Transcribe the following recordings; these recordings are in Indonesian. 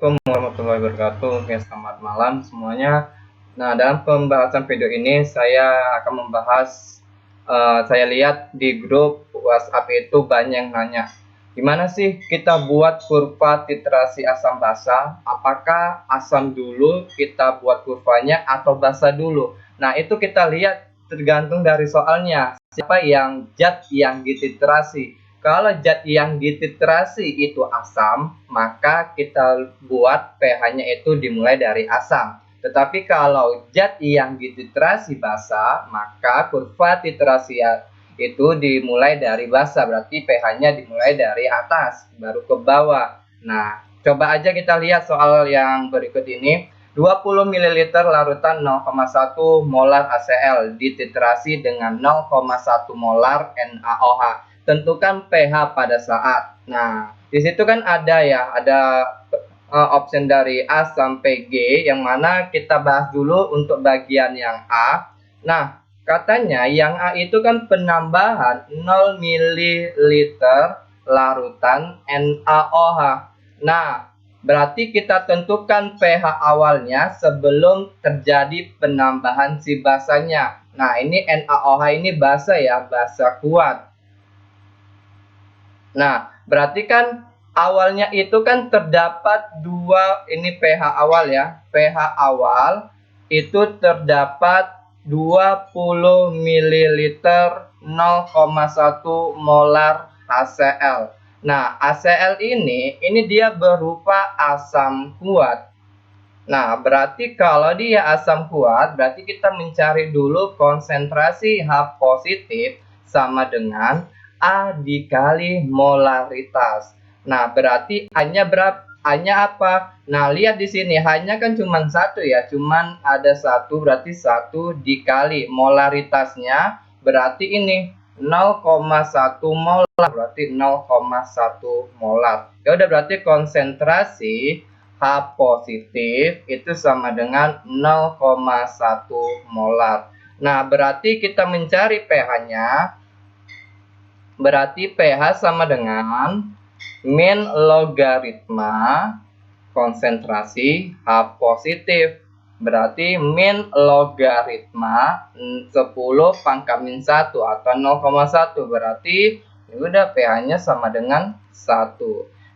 Assalamualaikum warahmatullahi wabarakatuh. Oke, selamat malam semuanya. Nah, dalam pembahasan video ini saya akan membahas, saya lihat di grup WhatsApp itu banyak yang nanya, gimana sih kita buat kurva titrasi asam basa? Apakah asam dulu kita buat kurvanya atau basa dulu? Nah, itu kita lihat tergantung dari soalnya. Siapa yang zat yang dititrasi? Kalau zat yang dititrasi itu asam, maka kita buat pH-nya itu dimulai dari asam. Tetapi kalau zat yang dititrasi basa, maka kurva titrasi itu dimulai dari basa, berarti pH-nya dimulai dari atas, baru ke bawah. Nah, coba aja kita lihat soal yang berikut ini. 20 ml larutan 0,1 molar HCl dititrasi dengan 0,1 molar NaOH. Tentukan pH pada saat. Nah, di situ kan ada option dari A sampai G, yang mana kita bahas dulu untuk bagian yang A. Nah, katanya yang A itu kan penambahan 0 ml larutan NaOH. Nah, berarti kita tentukan pH awalnya sebelum terjadi penambahan si basanya. Nah, ini NaOH ini basa ya, basa kuat. Nah, berarti kan awalnya itu kan terdapat dua, ini pH awal ya. pH awal itu terdapat 20 ml 0,1 molar HCl. Nah, HCl ini dia berupa asam kuat. Nah, berarti kalau dia asam kuat, berarti kita mencari dulu konsentrasi H positif sama dengan A dikali molaritas. Nah, berarti A-nya berapa? A-nya apa? Nah, lihat di sini, H-nya kan cuma satu ya, cuman ada satu, berarti 1 dikali molaritasnya, berarti ini 0,1 molar, berarti 0,1 molar. Ya udah, berarti konsentrasi H positif itu sama dengan 0,1 molar. Nah, berarti kita mencari pH-nya. Berarti pH sama dengan min logaritma konsentrasi H positif. Berarti min logaritma 10 pangkat min 1 atau 0,1. Berarti ya udah pH-nya sama dengan 1.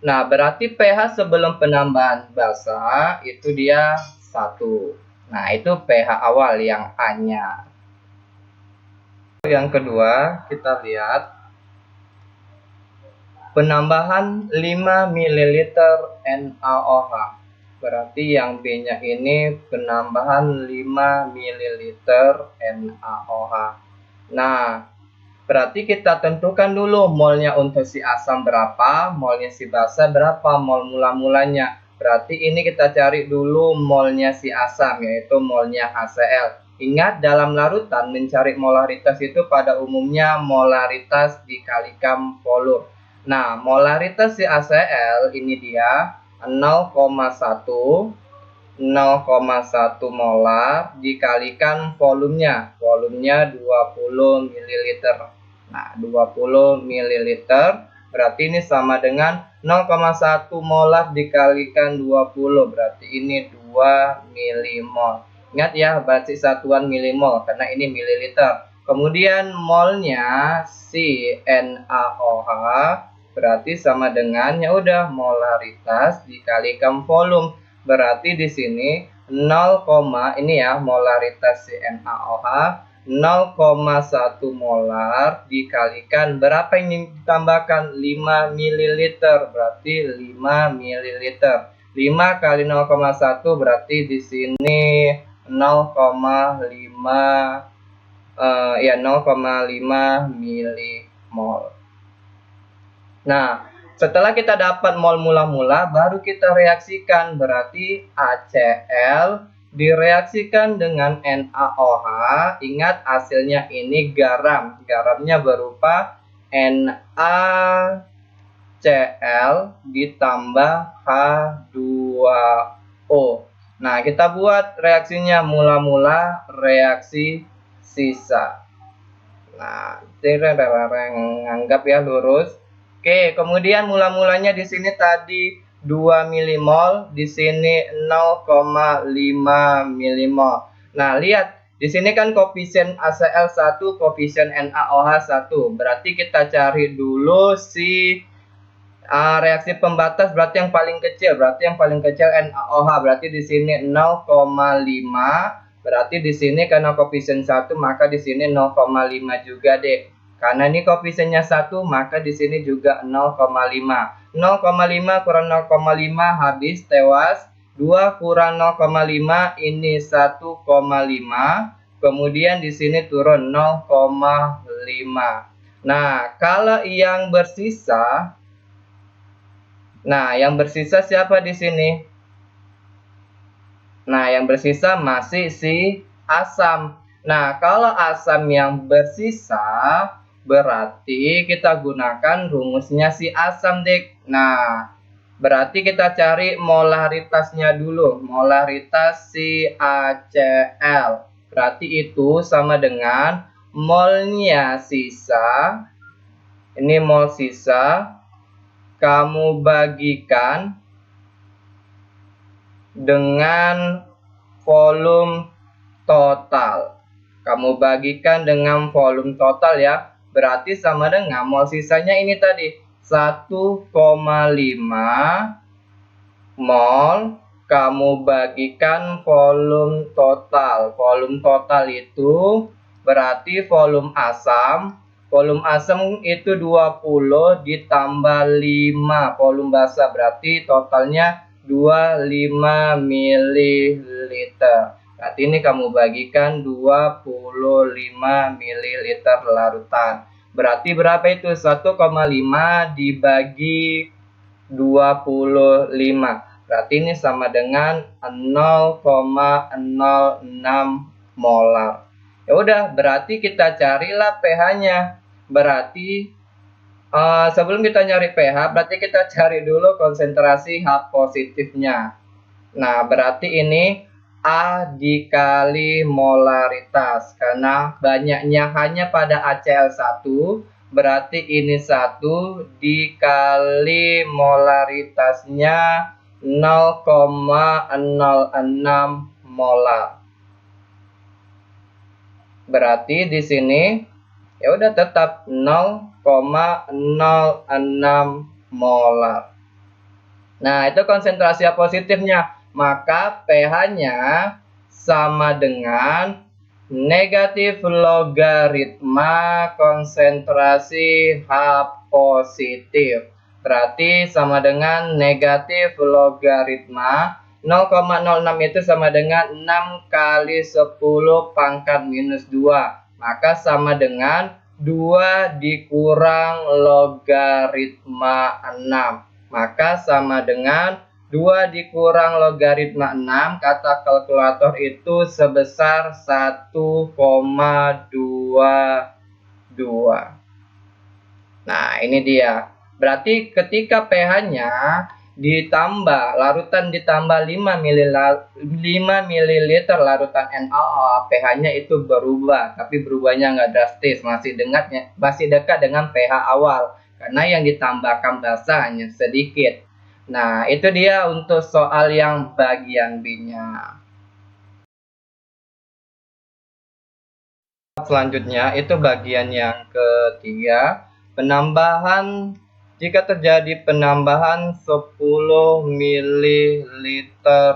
Nah, berarti pH sebelum penambahan basa itu dia 1. Nah, itu pH awal yang A-nya. Yang kedua, kita lihat penambahan 5 ml NaOH. Berarti yang B-nya ini penambahan 5 ml NaOH. Nah, berarti kita tentukan dulu molnya untuk si asam berapa, molnya si basa berapa, mol mula-mulanya. Berarti ini kita cari dulu molnya si asam, yaitu molnya HCl. Ingat, dalam larutan mencari molaritas itu pada umumnya molaritas dikalikan volume. Nah, molaritas si HCl ini dia 0,1 molar dikalikan volumenya. Volumenya 20 ml. Nah, 20 ml berarti ini sama dengan 0,1 molar dikalikan 20, berarti ini 2 milimol. Ingat ya, berarti satuan milimol karena ini mililiter. Kemudian molnya si NaOH berarti sama dengan, ya udah, molaritas dikalikan volume. Berarti di sini 0, ini ya molaritas si NaOH 0,1 molar dikalikan berapa ini ditambahkan 5 ml, berarti 5 ml. 5 kali 0,1 berarti di sini 0,5 ya 0,5 milimol. Nah, setelah kita dapat mol mula-mula, baru kita reaksikan. Berarti HCl direaksikan dengan NaOH. Ingat, hasilnya ini garam. Garamnya berupa NaCl ditambah H2O. Nah, kita buat reaksinya mula-mula, reaksi sisa. Nah, anggap ya lurus. Oke, kemudian mula-mulanya di sini tadi 2 milimol, di sini 0,5 milimol. Nah, lihat di sini kan koefisien ACl 1, koefisien NaOH 1. Berarti kita cari dulu si reaksi pembatas, berarti yang paling kecil. Berarti yang paling kecil NaOH. Berarti di sini 0,5. Berarti di sini karena koefisien 1, maka di sini 0,5 juga deh. Karena ini koefisiennya 1, maka di sini juga 0,5. 0,5 kurang 0,5 habis, tewas. 2 kurang 0,5 ini 1,5. Kemudian di sini turun 0,5. Nah, kalau yang bersisa, siapa di sini? Nah, yang bersisa masih si asam. Nah, kalau asam yang bersisa, berarti kita gunakan rumusnya si asam, Dik. Nah, berarti kita cari molaritasnya dulu. Molaritas si ACl. Berarti itu sama dengan molnya sisa. Ini mol sisa. Kamu bagikan dengan volume total. Kamu bagikan dengan volume total ya. Berarti sama dengan mol sisanya ini tadi 1,5 mol kamu bagikan volume total. Volume total itu berarti volume asam. Volume asam itu 20 ditambah 5 volume basa. Berarti totalnya 25 ml. Berarti ini kamu bagikan 25 ml larutan. Berarti berapa itu? 1,5 dibagi 25. Berarti ini sama dengan 0,06 molar. Ya udah, berarti kita carilah pH-nya. Berarti sebelum kita nyari pH, berarti kita cari dulu konsentrasi H positifnya. Nah, berarti ini A dikali molaritas. Karena banyaknya hanya pada ACl1, berarti ini 1 dikali molaritasnya 0,06 molar. Berarti di sini ya udah tetap 0,06 molar. Nah, itu konsentrasi positifnya. Maka pH-nya sama dengan negatif logaritma konsentrasi H positif. Berarti sama dengan negatif logaritma 0,06 itu sama dengan 6 kali 10 pangkat minus 2. Maka sama dengan 2 dikurang logaritma 6. Maka sama dengan 2 dikurang logaritma 6, kata kalkulator itu sebesar 1,22. Nah, ini dia. Berarti ketika pH-nya ditambah, larutan ditambah 5 ml larutan NaOH, pH-nya itu berubah. Tapi berubahnya nggak drastis, masih dekat dengan pH awal. Karena yang ditambahkan basa hanya sedikit. Nah, itu dia untuk soal yang bagian B-nya. Selanjutnya, itu bagian yang ketiga. Penambahan, jika terjadi penambahan 10 ml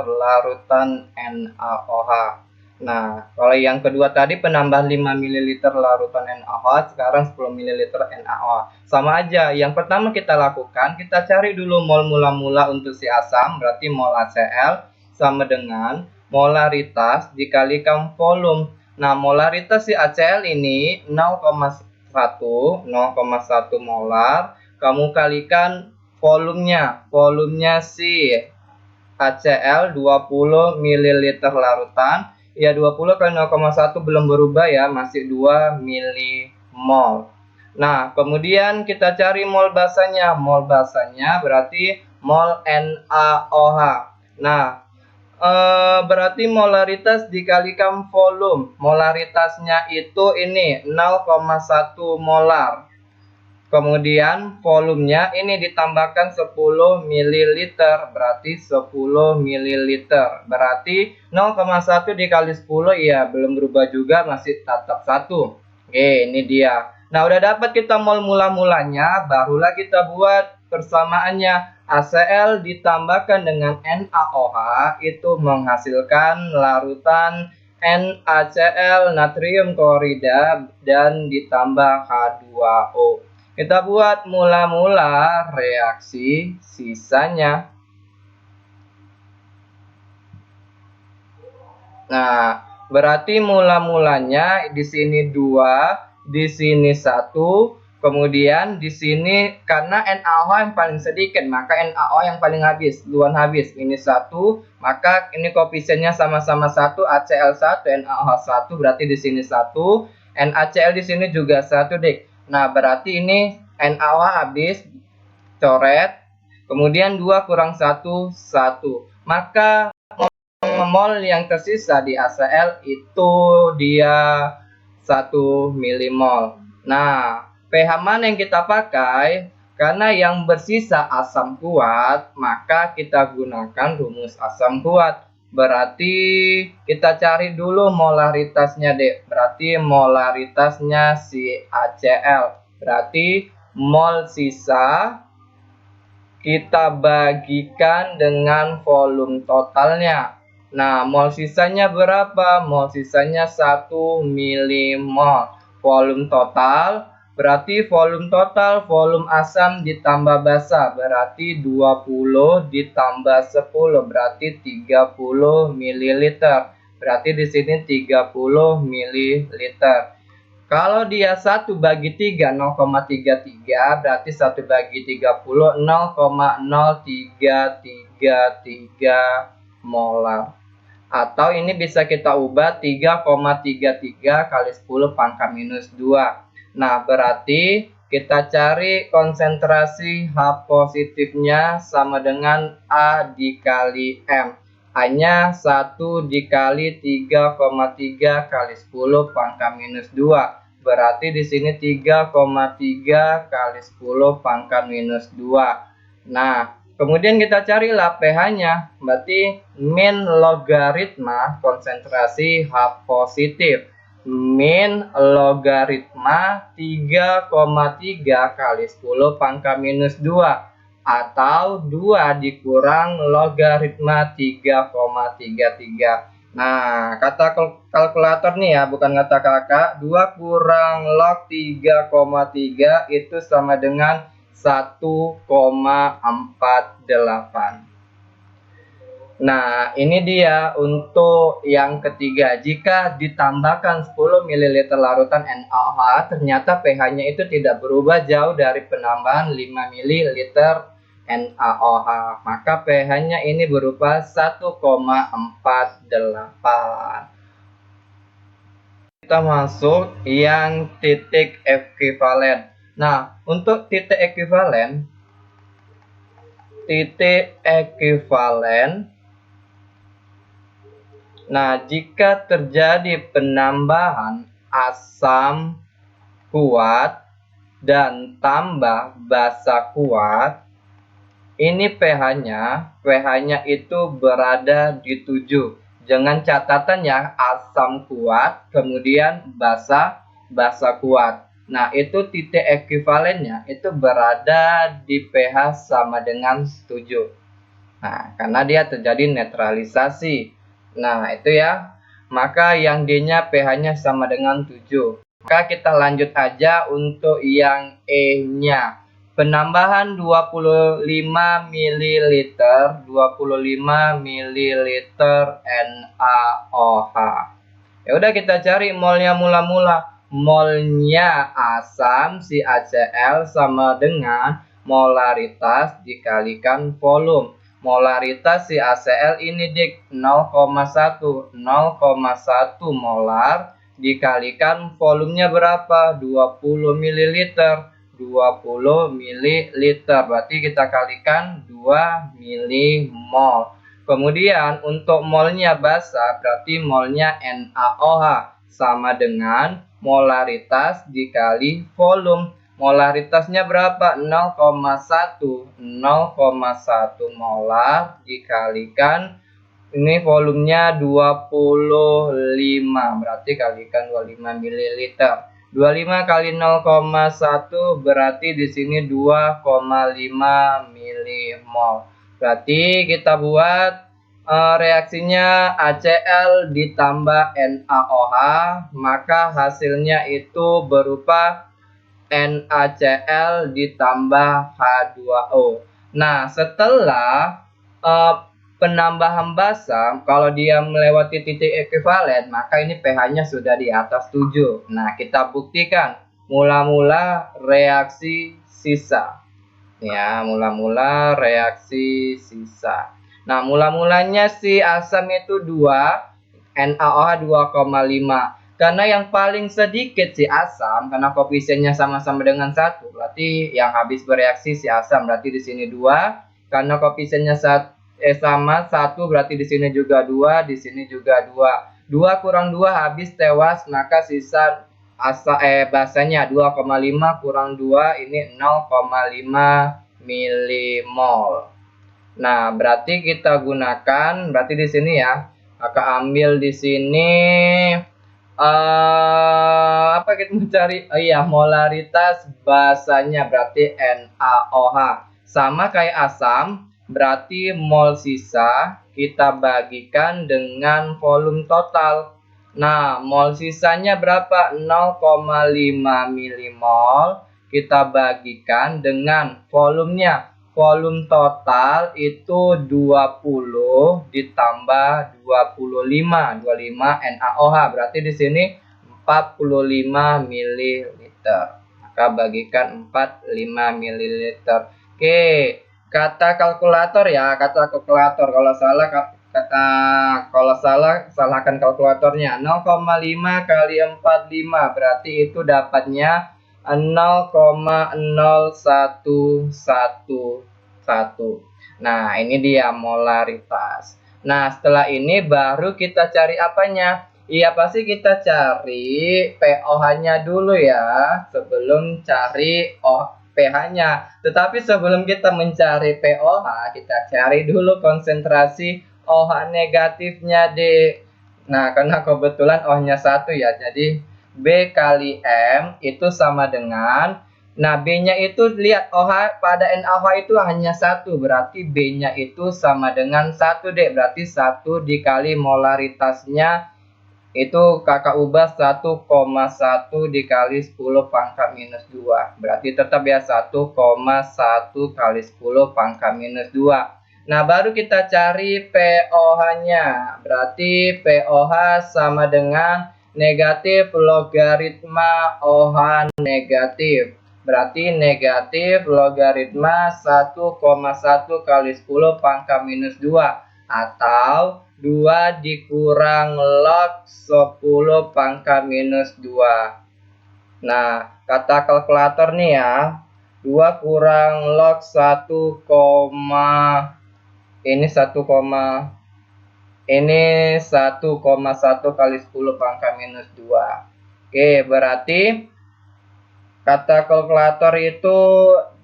larutan NaOH. Nah, kalau yang kedua tadi penambahan 5 ml larutan NaOH, sekarang 10 ml NaOH. Sama aja, yang pertama kita lakukan, kita cari dulu mol mula-mula untuk si asam, berarti mol ACl sama dengan molaritas dikalikan volume. Nah, molaritas si ACl ini 0,1 molar, kamu kalikan volumenya. Volumenya si ACl 20 ml larutan. Ya 20 kali 0,1 belum berubah ya, masih 2 milimol. Nah, kemudian kita cari mol basanya. Mol basanya berarti mol NaOH. Nah, berarti molaritas dikalikan volume. Molaritasnya itu ini 0,1 molar. Kemudian volumenya ini ditambahkan 10 ml, berarti 10 ml. Berarti 0,1 dikali 10 ya belum berubah juga, masih tetap 1. Oke, ini dia. Nah, udah dapat kita mol mula-mulanya, barulah kita buat persamaannya. HCl ditambahkan dengan NaOH itu menghasilkan larutan NaCl natrium klorida dan ditambah H2O. Kita buat mula-mula reaksi sisanya. Nah, berarti mula-mulanya di sini 2, di sini 1, kemudian di sini karena NaOH yang paling sedikit, maka NaOH yang paling habis, duluan habis. Ini 1, maka ini koefisiennya sama-sama 1, HCl 1, NaOH 1, berarti di sini 1, NaCl di sini juga 1, Dik. Nah, berarti ini NaOH habis, coret, kemudian 2 kurang 1, 1. Maka mol yang tersisa di HCl itu dia 1 milimol. Nah, pH mana yang kita pakai? Karena yang bersisa asam kuat, maka kita gunakan rumus asam kuat. Berarti kita cari dulu molaritasnya, Dek. Berarti molaritasnya si HCl. Berarti mol sisa kita bagikan dengan volume totalnya. Nah, mol sisanya berapa? Mol sisanya 1 milimol. Volume total berarti volume total volume asam ditambah basa, berarti 20 ditambah 10 berarti 30 ml. Berarti di sini 30 ml. Kalau dia 1 bagi 3 0,33 berarti 1 bagi 30 0,0333 molar. Atau ini bisa kita ubah 3,33 kali 10 pangkat minus 2. Nah, berarti kita cari konsentrasi H positifnya sama dengan A dikali M. Hanya 1 dikali 3,3 kali 10 pangkat minus 2. Berarti di sini 3,3 kali 10 pangkat minus 2. Nah, kemudian kita carilah pH-nya. Berarti min logaritma konsentrasi H positif. Min logaritma 3,3 kali 10 pangkat minus 2 atau 2 dikurang logaritma 3,33. Nah, kata kalkulator nih ya, bukan kata kakak. 2 kurang log 3,3 itu sama dengan 1,48. Nah, ini dia untuk yang ketiga. Jika ditambahkan 10 ml larutan NaOH, ternyata pH-nya itu tidak berubah jauh dari penambahan 5 ml NaOH. Maka pH-nya ini berupa 1,48. Kita masuk yang titik ekuivalen. Nah, untuk titik ekuivalen, nah, jika terjadi penambahan asam kuat dan tambah basa kuat, ini pH-nya itu berada di 7. Dengan catatan ya, asam kuat, kemudian basa kuat. Nah, itu titik ekuivalennya itu berada di pH sama dengan 7. Nah, karena dia terjadi netralisasi. Nah, itu ya. Maka yang D-nya pH-nya sama dengan 7. Maka kita lanjut aja untuk yang E-nya. Penambahan 25 ml NaOH. Ya udah, kita cari molnya mula-mula. Molnya asam si HCl sama dengan molaritas dikalikan volume. Molaritas si HCl ini dik 0,1 molar dikalikan volumenya berapa? 20 ml. 20 ml. Berarti kita kalikan 2 milimol. Kemudian untuk molnya basa berarti molnya NaOH sama dengan molaritas dikali volume. Molaritasnya berapa? 0,1 molar dikalikan ini volumenya 25, berarti kalikan 25 ml. 25 kali 0,1 berarti di sini 2,5 milimol. Berarti kita buat reaksinya ACl ditambah NaOH, maka hasilnya itu berupa NaCl ditambah H2O. Nah, setelah penambahan basa, kalau dia melewati titik ekuivalen, maka ini pH-nya sudah di atas 7. Nah, kita buktikan mula-mula reaksi sisa. Ya, mula-mula reaksi sisa. Nah, mula-mulanya si asam itu 2, NaOH 2,5. Karena yang paling sedikit si asam, karena koefisiennya sama-sama dengan 1, berarti yang habis bereaksi si asam, berarti di sini 2. Karena koefisiennya sama 1, berarti di sini juga 2, di sini juga 2. 2 kurang 2 habis tewas, maka sisa basanya 2,5 kurang 2 ini 0,5 milimol. Nah, berarti kita gunakan, berarti di sini ya, maka ambil di sini apa kita mencari? Oh iya, molaritas basanya berarti NaOH. Sama kayak asam, berarti mol sisa kita bagikan dengan volume total. Nah, mol sisanya berapa? 0,5 milimol kita bagikan dengan volumenya. Volume total itu 20 ditambah 25 NaOH, berarti di sini 45 ml. Maka bagikan 45 ml. Oke, kata kalkulator ya, kata kalkulator. Kalau salah salahkan kalkulatornya. 0,5 kali 45 berarti itu dapatnya 0,0111. Nah, ini dia molaritas. Nah, setelah ini baru kita cari apanya? Iya, pasti kita cari pOH-nya dulu ya, sebelum cari pH-nya. Tetapi sebelum kita mencari pOH, kita cari dulu konsentrasi OH negatifnya, Dek. Nah, karena kebetulan OH-nya 1 ya, jadi B kali M itu sama dengan, nah B-nya itu lihat OH pada NaOH itu hanya 1, berarti B-nya itu sama dengan 1, Dek. Berarti 1 dikali molaritasnya itu kakak ubah 1,1 dikali 10 pangkat minus 2. Berarti tetap ya 1,1 kali 10 pangkat minus 2. Nah, baru kita cari pOH-nya. Berarti pOH sama dengan negatif logaritma OH negatif. Berarti negatif logaritma 1,1 kali 10 pangkat minus 2. Atau 2 dikurang log 10 pangkat minus 2. Nah, kata kalkulator nih ya. 2 kurang log 1, ini 1,1 kali 10 pangkat minus 2. Oke, berarti kata kalkulator itu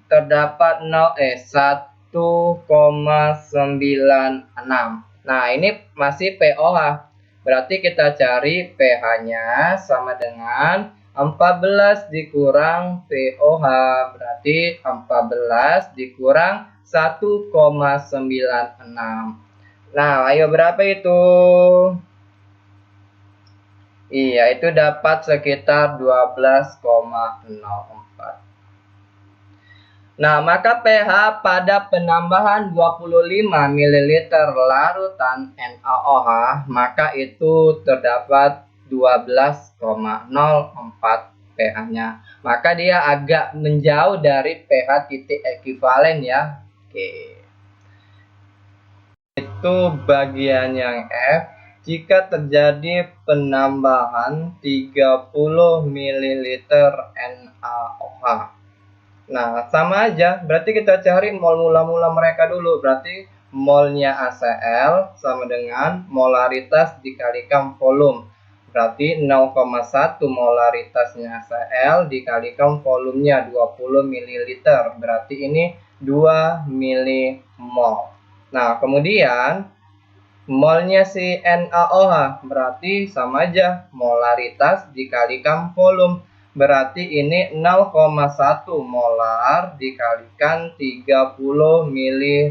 terdapat 1,96. Nah, ini masih pOH. Berarti kita cari pH-nya sama dengan 14 dikurang pOH. Berarti 14 dikurang 1,96. Nah, ayo berapa itu? Iya, itu dapat sekitar 12,04. Nah, maka pH pada penambahan 25 ml larutan NaOH, maka itu terdapat 12,04 pH-nya. Maka dia agak menjauh dari pH titik ekuivalen ya. Oke. Itu bagian yang F. Jika terjadi penambahan 30 ml NaOH. Nah, sama aja. Berarti kita cari mol mula-mula mereka dulu. Berarti molnya ACl sama dengan molaritas dikalikan volume. Berarti 0,1 molaritasnya Cl dikalikan volumenya 20 ml. Berarti ini 2 milimol. Nah, kemudian molnya si NaOH berarti sama aja, molaritas dikalikan volume. Berarti ini 0,1 molar dikalikan 30 ml.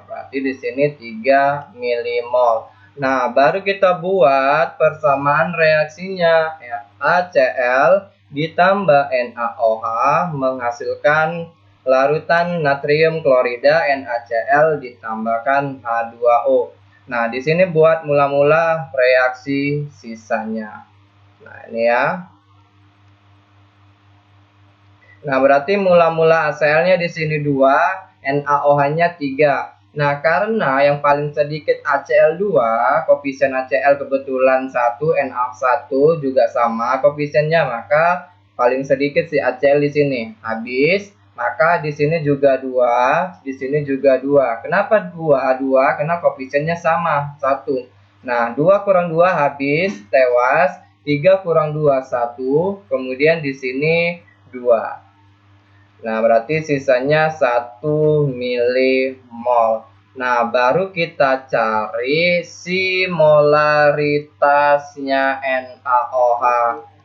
Berarti di sini 3 milimol. Nah, baru kita buat persamaan reaksinya. Ya, HCl ditambah NaOH menghasilkan larutan natrium klorida NaCl ditambahkan H2O. Nah, di sini buat mula-mula reaksi sisanya. Nah, ini ya. Nah, berarti mula-mula HCl-nya di sini 2, NaOH-nya 3. Nah, karena yang paling sedikit HCl2, koefisien HCl kebetulan 1, NaOH 1 juga sama koefisiennya, maka paling sedikit si HCl di sini. Habis, maka di sini juga 2, di sini juga 2. Kenapa 2? 2 karena koefisiennya sama, 1. Nah, 2 kurang 2 habis, tewas. 3 kurang 2, 1. Kemudian di sini 2. Nah, berarti sisanya 1 milimol. Nah, baru kita cari si molaritasnya NaOH.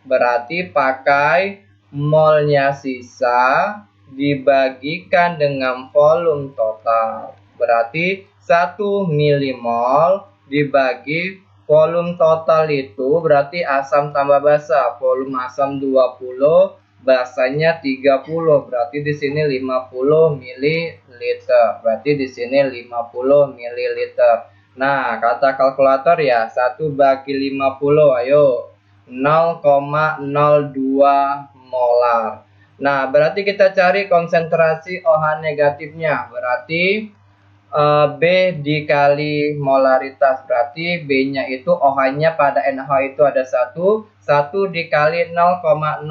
Berarti pakai molnya sisa dibagikan dengan volume total. Berarti 1 milimol dibagi volume total itu berarti asam tambah basa. Volume asam 20, basanya 30, berarti di sini 50 ml. Berarti di sini 50 ml. Nah, kata kalkulator ya, 1 bagi 50, ayo 0,02 molar. Nah, berarti kita cari konsentrasi OH negatifnya. Berarti B dikali molaritas, berarti B-nya itu OH-nya pada NaOH itu ada 1 dikali 0,02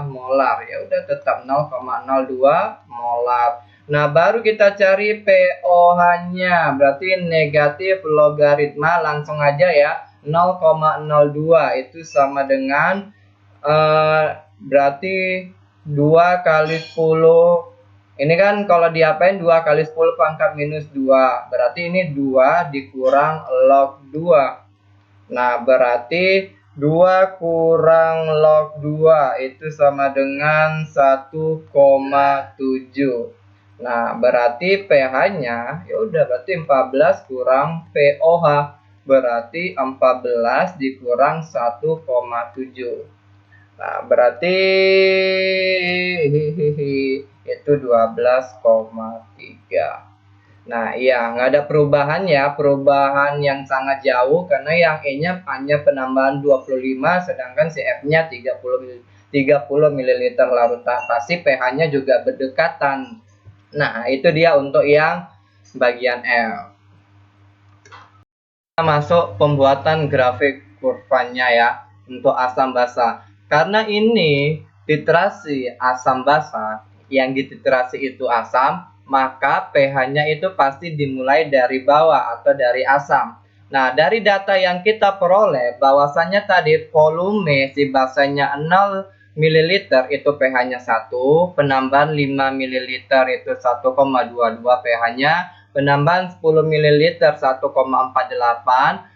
molar. Ya udah tetap 0,02 molar. Nah, baru kita cari pOH-nya, berarti negatif logaritma, langsung aja ya. 0,02 itu sama dengan berarti 2 kali 10. Ini kan kalau diapain 2 kali 10 pangkat minus 2. Berarti ini 2 dikurang log 2. Nah, berarti 2 kurang log 2 itu sama dengan 1,7. Nah, berarti pH-nya ya udah berarti 14 kurang pOH. Berarti 14 dikurang 1,7. Nah, berarti itu 12,3. Nah, iya, nggak ada perubahan ya, perubahan yang sangat jauh karena yang E-nya hanya penambahan 25, sedangkan si F-nya 30 ml larutan. Pasti pH-nya juga berdekatan. Nah, itu dia untuk yang bagian F. Kita masuk pembuatan grafik kurvanya ya, untuk asam basa. Karena ini titrasi asam basa, yang dititrasi itu asam, maka pH-nya itu pasti dimulai dari bawah atau dari asam. Nah, dari data yang kita peroleh, bahwasannya tadi volume si basanya 0 ml itu pH-nya 1, penambahan 5 ml itu 1,22 pH-nya, penambahan 10 ml 1,48,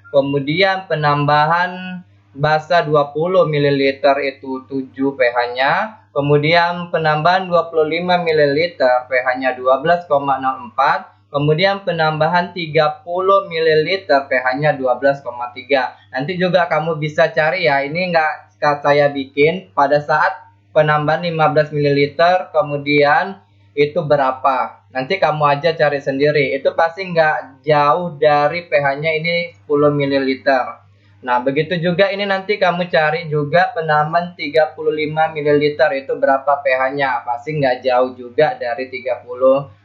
kemudian penambahan basa 20 ml itu 7 pH-nya, kemudian penambahan 25 ml pH-nya 12,04, kemudian penambahan 30 ml pH-nya 12,3. Nanti juga kamu bisa cari ya, ini enggak saya bikin pada saat penambahan 15 ml kemudian itu berapa. Nanti kamu aja cari sendiri. Itu pasti nggak jauh dari pH-nya ini 10 ml. Nah, begitu juga ini nanti kamu cari juga penambahan 35 ml itu berapa pH-nya. Pasti nggak jauh juga dari 30,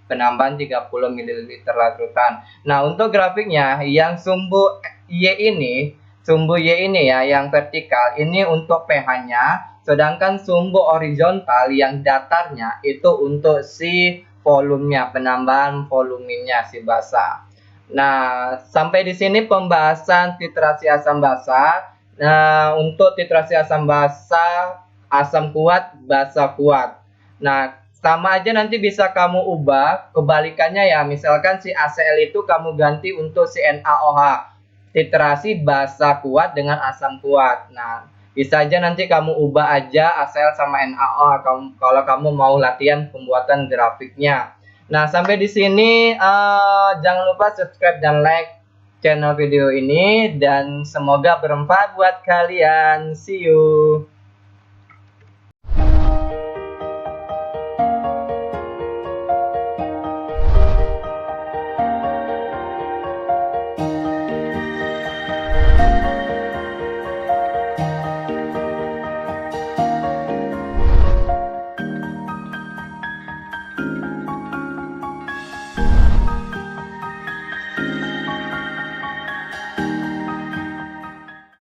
penambahan 30 ml larutan. Nah, untuk grafiknya yang sumbu Y ini ya, yang vertikal ini untuk pH-nya, sedangkan sumbu horizontal yang datarnya itu untuk si volumenya, penambahan volumenya si basa. Nah, sampai di sini pembahasan titrasi asam basa. Nah, untuk titrasi asam basa, asam kuat, basa kuat. Nah, sama aja nanti bisa kamu ubah kebalikannya ya. Misalkan si ACl itu kamu ganti untuk si NaOH. Titrasi basa kuat dengan asam kuat. Nah, bisa aja nanti kamu ubah aja ACl sama NaOH kalau kamu mau latihan pembuatan grafiknya. Nah, sampai di sini jangan lupa subscribe dan like channel video ini dan semoga bermanfaat buat kalian. See you.